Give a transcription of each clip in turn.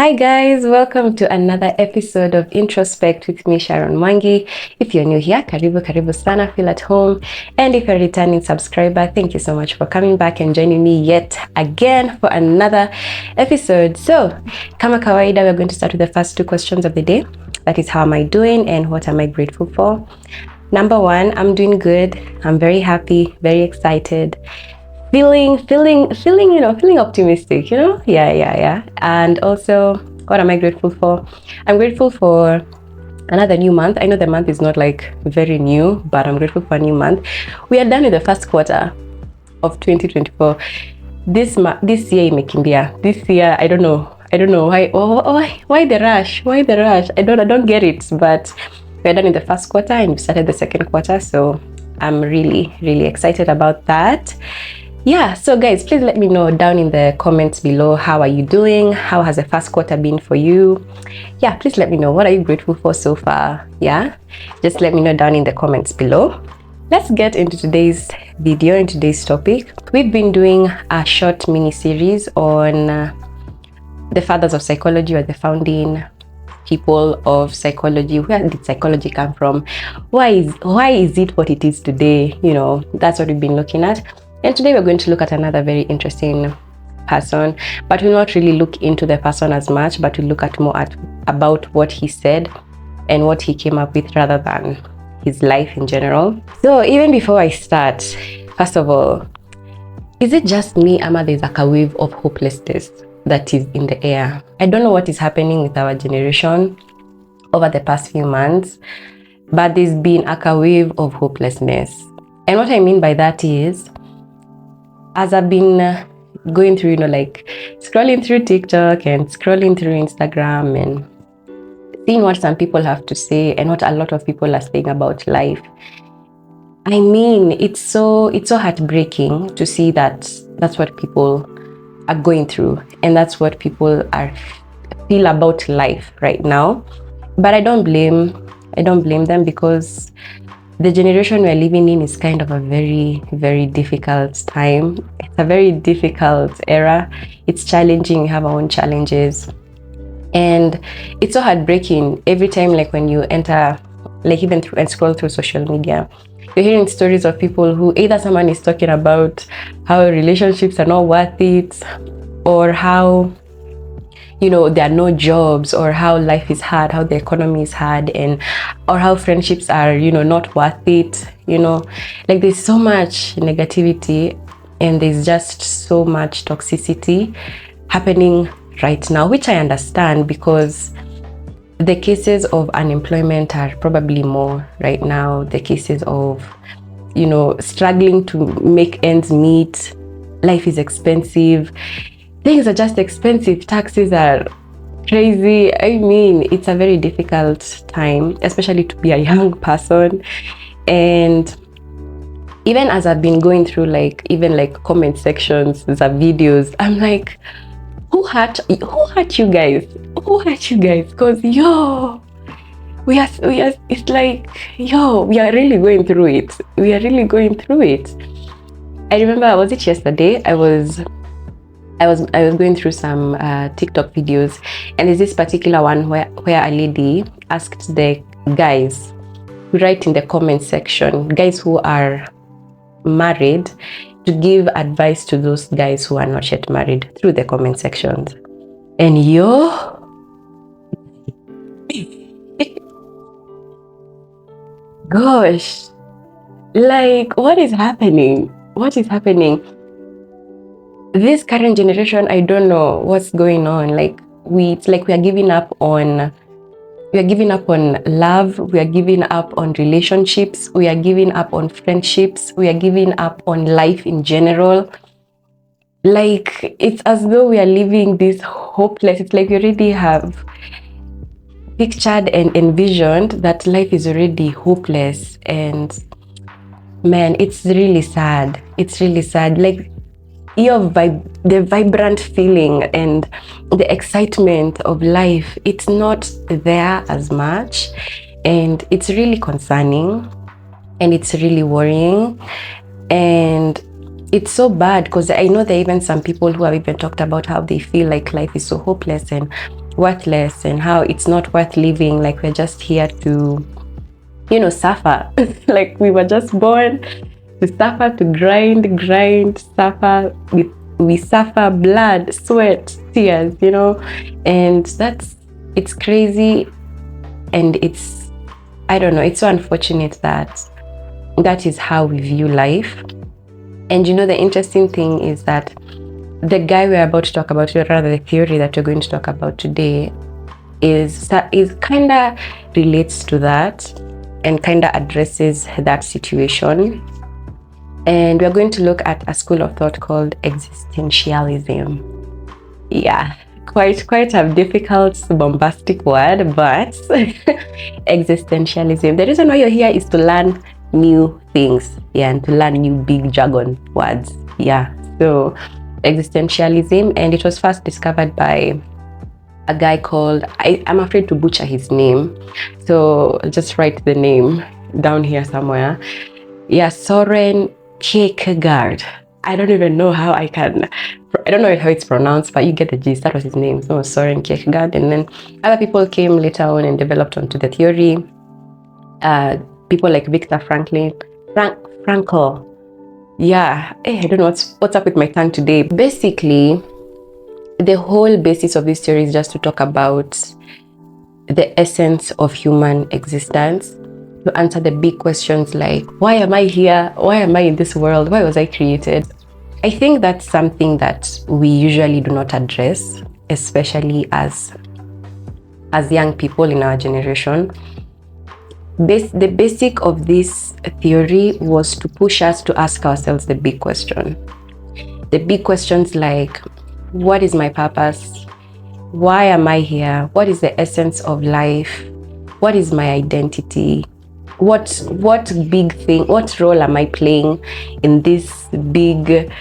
Hi guys, welcome to another episode of Introspect with me, Sharon Mwangi. If you're new here, karibu sana, feel at home. And if you're a returning subscriber, thank you so much for coming back and joining me yet again for another episode. So, kama kawaida, we're going to start with the first two questions of the day. That is, how am I doing and what am I grateful for? Number one, I'm doing good. I'm very happy, very excited. Feeling optimistic, yeah. And also, what am I grateful for? I'm grateful for another new month. I know the month is not like very new, but I'm grateful for a new month. We are done with the first quarter of 2024. This year imekimbia. This year, I don't know why the rush? Why the rush? I don't get it, but we're done in the first quarter and we started the second quarter, so I'm really excited about that. Yeah, so guys, please let me know down in the comments below, how are you doing? How has the first quarter been for you? Yeah, please let me know, what are you grateful for so far? Yeah, just let me know down in the comments below. Let's get into today's video and today's topic. We've been doing a short mini series on the fathers of psychology, or the founding people of psychology. Where did psychology come from? Why is it what it is today? That's what we've been looking at. And today we're going to look at another very interesting person, but we'll not really look into the person as much, but we'll look at more about what he said and what he came up with, rather than his life in general. So even before I start, first of all, is it just me, ama there's like a wave of hopelessness that is in the air? I don't know what is happening with our generation over the past few months, but there's been like a wave of hopelessness. And what I mean by that is, as I've been going through, like scrolling through TikTok and scrolling through Instagram and seeing what some people have to say and what a lot of people are saying about life, I mean, it's so heartbreaking to see that that's what people are going through, and that's what people feel about life right now. But I don't blame them, because the generation we're living in is kind of a very difficult time. It's a very difficult era. It's challenging. We have our own challenges, and it's so heartbreaking every time, like when you enter, like even through and scroll through social media, you're hearing stories of people who, either someone is talking about how relationships are not worth it, or how there are no jobs, or how life is hard, how the economy is hard, or how friendships are not worth it. Like there's so much negativity, and there's just so much toxicity happening right now, which I understand, because the cases of unemployment are probably more right now. The cases of struggling to make ends meet, life is expensive, things are just expensive, taxes are crazy. I mean, it's a very difficult time, especially to be a young person. And even as I've been going through comment sections, the videos, I'm like, who hurt you guys? Who hurt you guys? Because we are it's like, we are really going through it. I remember, was it yesterday? I was going through some TikTok videos, and there's this particular one where a lady asked the guys who write in the comment section, guys who are married, to give advice to those guys who are not yet married through the comment sections. And gosh, like, what is happening? This current generation, I don't know what's going on. Like it's like we are giving up on love, we are giving up on relationships, we are giving up on friendships, we are giving up on life in general. Like it's as though we are living this hopeless. It's like we already have pictured and envisioned that life is already hopeless, and man, it's really sad. Like the vibrant feeling and the excitement of life, it's not there as much, and it's really concerning, and it's really worrying, and it's so bad, because I know there are even some people who have even talked about how they feel like life is so hopeless, and worthless and how it's not worth living, like we're just here to, you know, suffer. Like we were just born to suffer, to grind, suffer. We suffer blood, sweat, tears, you know, and it's crazy, and it's, I don't know, it's so unfortunate that that is how we view life. And you know, the interesting thing is that the guy we're about to talk about, or rather the theory that we're going to talk about today, is kind of relates to that and kind of addresses that situation. And we're going to look at a school of thought called existentialism. Yeah, quite a difficult, bombastic word, but existentialism. The reason why you're here is to learn new things, yeah, and to learn new big jargon words, yeah. So existentialism, and it was first discovered by a guy called, I'm afraid to butcher his name, so I'll just write the name down here somewhere. Yeah, Soren Kierkegaard. I don't even know how I don't know how it's pronounced, but you get the gist. That was his name. So Soren Kierkegaard, and then other people came later on and developed onto the theory. People like Viktor Frankl. Yeah, I don't know what's up with my tongue today. Basically, the whole basis of this theory is just to talk about the essence of human existence, to answer the big questions like, why am I here? Why am I in this world? Why was I created? I think that's something that we usually do not address, especially as young people in our generation. The basic of this theory was to push us to ask ourselves the big question. The big questions like, what is my purpose? Why am I here? What is the essence of life? What is my identity? What big thing, what role am I playing in this big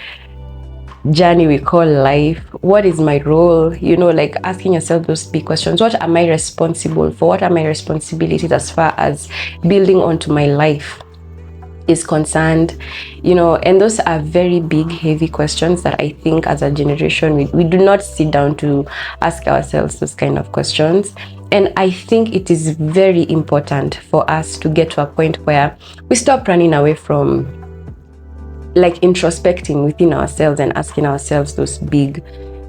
journey we call life? What is my role? You know, like asking yourself those big questions. What am I responsible for? What are my responsibilities as far as building onto my life is concerned? You know, and those are very big, heavy questions that I think as a generation we do not sit down to ask ourselves those kind of questions. And I think it is very important for us to get to a point where we stop running away from like introspecting within ourselves and asking ourselves those big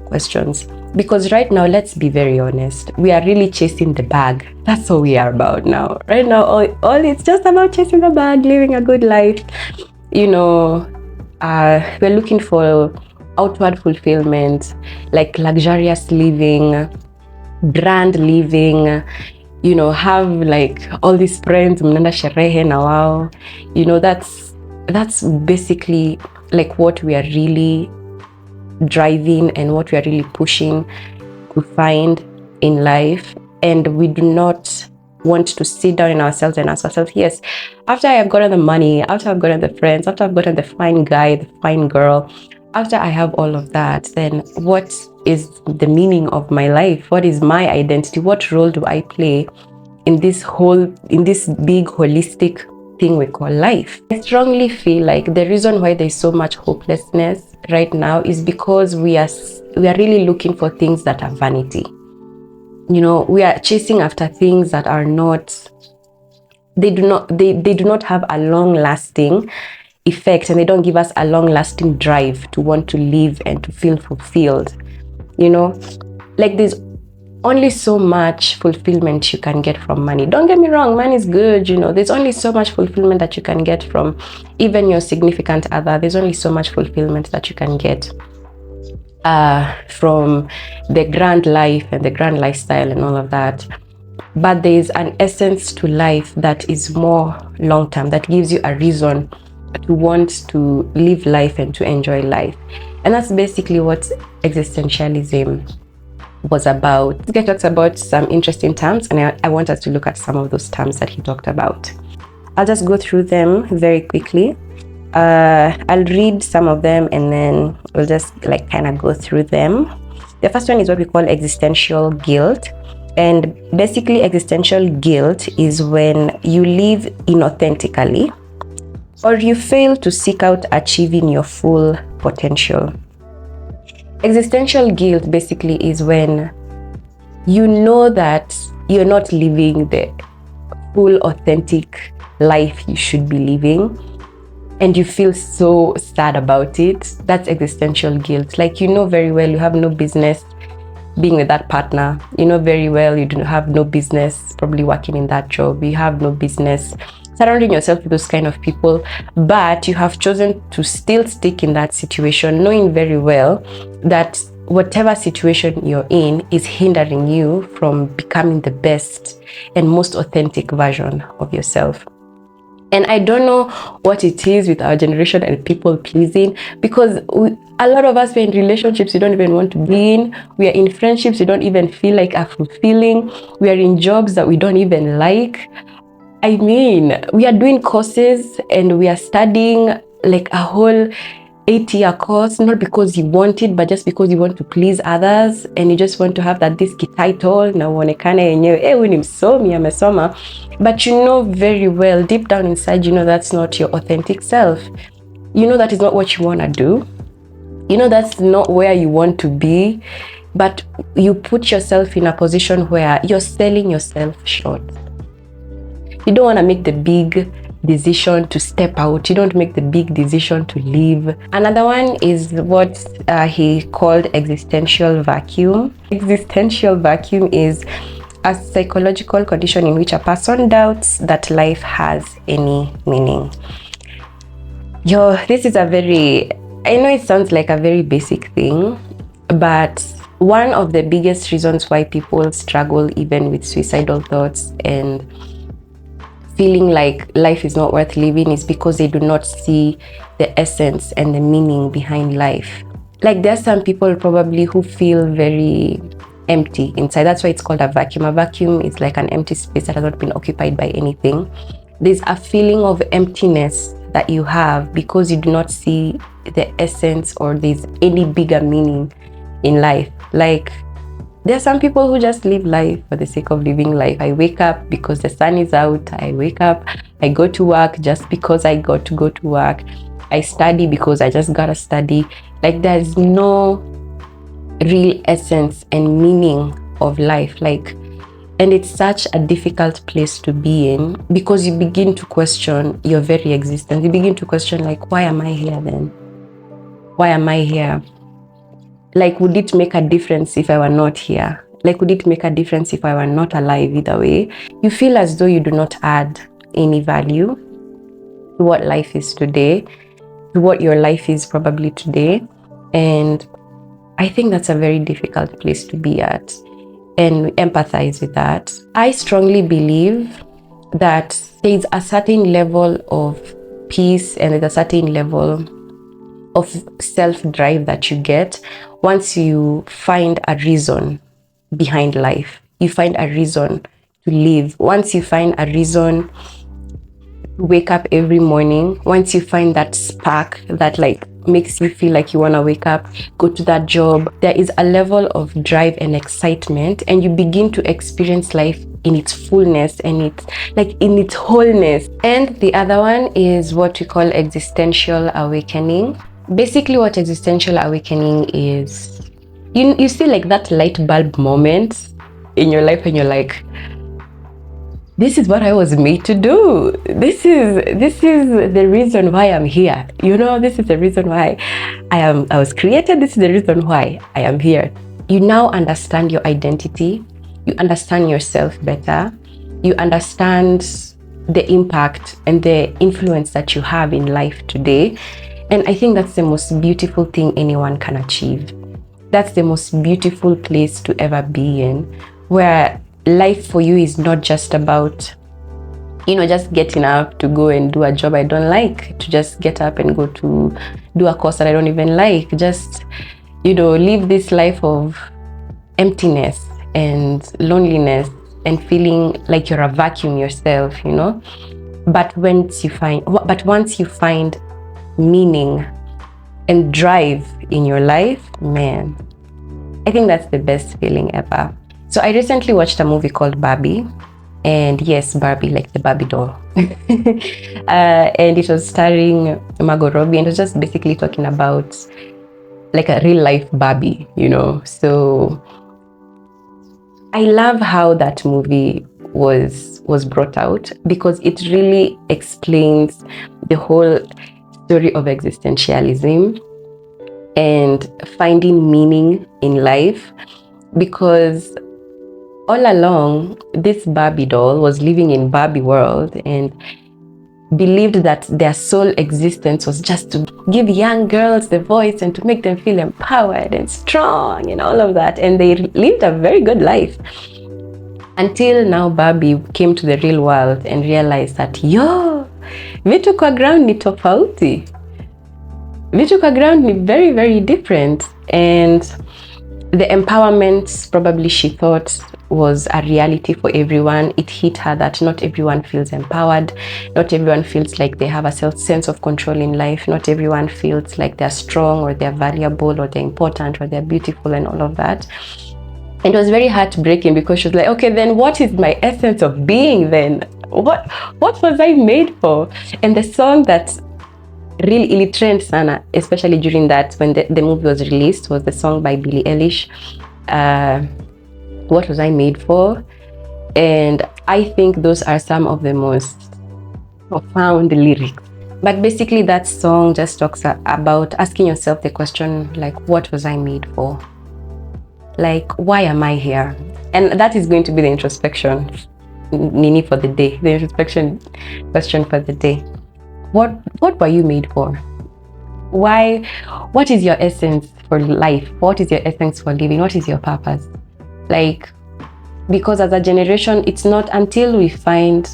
questions. Because right now, let's be very honest, we are really chasing the bag. That's all we are about now. Right now, all it's just about chasing the bag, living a good life. You know, we're looking for outward fulfillment, like luxurious living, grand living, you know, have like all these friends, mnaenda sherehe na wao. You know, that's basically like what we are really driving and what we are really pushing to find in life. And we do not want to sit down in ourselves and ask ourselves, yes, after I have gotten the money, after I've gotten the friends, after I've gotten the fine guy, the fine girl, after I have all of that, then what is the meaning of my life? What is my identity? What role do I play in this big holistic thing we call life? I strongly feel like the reason why there's so much hopelessness right now is because we are really looking for things that are vanity. You know, we are chasing after things that are not, they do not have a long lasting effect, and they don't give us a long lasting drive to want to live and to feel fulfilled. You know, like there's only so much fulfillment you can get from money. Don't get me wrong, money is good, you know. There's only so much fulfillment that you can get from even your significant other. There's only so much fulfillment that you can get from the grand life and the grand lifestyle and all of that. But there's an essence to life that is more long-term, that gives you a reason to want to live life and to enjoy life. And that's basically what existentialism was about. This guy talks about some interesting terms, and I want us to look at some of those terms that he talked about. I'll just go through them very quickly. I'll read some of them and then we'll just like kind of go through them. The first one is what we call existential guilt. And basically existential guilt is when you live inauthentically or you fail to seek out achieving your full potential. Existential guilt basically is when you know that you're not living the full, authentic life you should be living, and you feel so sad about it. That's existential guilt. Like, you know very well you have no business being with that partner. You know very well you do have no business probably working in that job. You have no business surrounding yourself with those kind of people, but you have chosen to still stick in that situation, knowing very well that whatever situation you're in is hindering you from becoming the best and most authentic version of yourself. And I don't know what it is with our generation and people pleasing, because a lot of us, we're in relationships we don't even want to be in. We are in friendships we don't even feel like are fulfilling. We are in jobs that we don't even like. I mean, we are doing courses and we are studying like a whole 8-year course, not because you want it, but just because you want to please others, and you just want to have that this title na uonekane yenyewe huyu ni msomi amesoma, but you know very well deep down inside, you know that's not your authentic self. You know that is not what you want to do. You know that's not where you want to be, but you put yourself in a position where you're selling yourself short. You don't want to make the big decision to step out. You don't make the big decision to leave. Another one is what he called existential vacuum. Existential vacuum is a psychological condition in which a person doubts that life has any meaning. This is a very, I know it sounds like a very basic thing, but one of the biggest reasons why people struggle even with suicidal thoughts and feeling like life is not worth living is because they do not see the essence and the meaning behind life. Like, there are some people probably who feel very empty inside. That's why it's called a vacuum. A vacuum is like an empty space that has not been occupied by anything. There's a feeling of emptiness that you have because you do not see the essence or there's any bigger meaning in life. Like, there are some people who just live life for the sake of living life. I wake up because the sun is out. I wake up, I go to work just because I got to go to work. I study because I just gotta study. Like, there's no real essence and meaning of life. Like, and it's such a difficult place to be in because you begin to question your very existence. You begin to question, like, why am I here then? Why am I here? Like, would it make a difference if I were not here? Like, would it make a difference if I were not alive? Either way, you feel as though you do not add any value to what life is today, to what your life is probably today. And I think that's a very difficult place to be at, and empathize with that. I strongly believe that there's a certain level of peace and there's a certain level of self-drive that you get once you find a reason behind life. You find a reason to live. Once you find a reason to wake up every morning, once you find that spark that like makes you feel like you want to wake up, go to that job, there is a level of drive and excitement, and you begin to experience life in its fullness and it's like in its wholeness. And the other one is what we call existential awakening. Basically, what existential awakening is, you see like that light bulb moment in your life and you're like, this is what I was made to do. This is the reason why I'm here. You know, this is the reason why I was created. This is the reason why I am here. You now understand your identity. You understand yourself better. You understand the impact and the influence that you have in life today. And I think that's the most beautiful thing anyone can achieve. That's the most beautiful place to ever be in, where life for you is not just about, you know, just getting up to go and do a job I don't like, to just get up and go to do a course that I don't even like, just, you know, live this life of emptiness and loneliness and feeling like you're a vacuum yourself, you know. But once you find meaning and drive in your life, man, I think that's the best feeling ever. So I recently watched a movie called Barbie, and yes, Barbie, like the Barbie doll. And it was starring Margot Robbie, and it was just basically talking about like a real life Barbie, you know. So I love how that movie was brought out, because it really explains the whole story of existentialism and finding meaning in life. Because all along, this Barbie doll was living in Barbie world and believed that their sole existence was just to give young girls the voice and to make them feel empowered and strong and all of that. And they lived a very good life. Until now Barbie came to the real world and realized that vitu kwa ground ni tofauti. Vitu kwa ground ni very, very different. And the empowerment probably she thought was a reality for everyone. It hit her that not everyone feels empowered. Not everyone feels like they have a sense of control in life. Not everyone feels like they're strong or they're valuable or they're important or they're beautiful and all of that. And it was very heartbreaking, because she was like, okay, then what is my essence of being then? What was I made for? And the song that really illustrated sana, especially during that, when the movie was released, was the song by Billie Eilish, What Was I Made For? And I think those are some of the most profound lyrics. But basically that song just talks about asking yourself the question, like, what was I made for? Like, why am I here? And that is going to be the introspection nini for the day, the introspection question for the day. What were you made for? Why? What is your essence for life? What is your essence for living? What is your purpose? Like, because as a generation, it's not until we find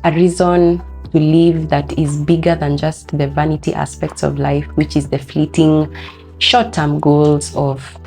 a reason to live that is bigger than just the vanity aspects of life, which is the fleeting short-term goals of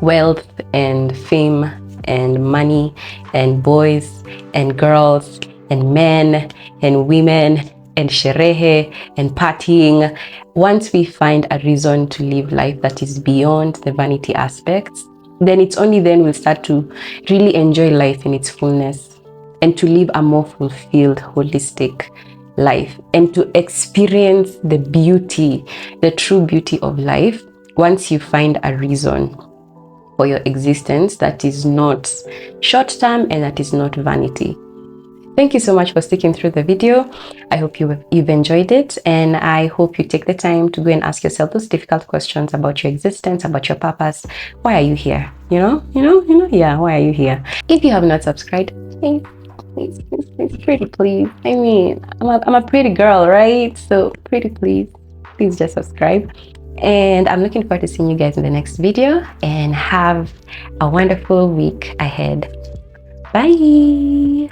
wealth and fame and money and boys and girls and men and women and sherehe and partying. Once we find a reason to live life that is beyond the vanity aspects, then it's only then we'll start to really enjoy life in its fullness and to live a more fulfilled, holistic life and to experience the beauty, the true beauty of life, once you find a reason for your existence that is not short-term and that is not vanity. Thank you so much for sticking through the video. I hope you've enjoyed it, and I hope you take the time to go and ask yourself those difficult questions about your existence, about your purpose. Why are you here? Yeah, why are you here? If you have not subscribed, please, pretty please. I mean, I'm a pretty girl, right? So pretty please just subscribe. And I'm looking forward to seeing you guys in the next video, and have a wonderful week ahead. Bye.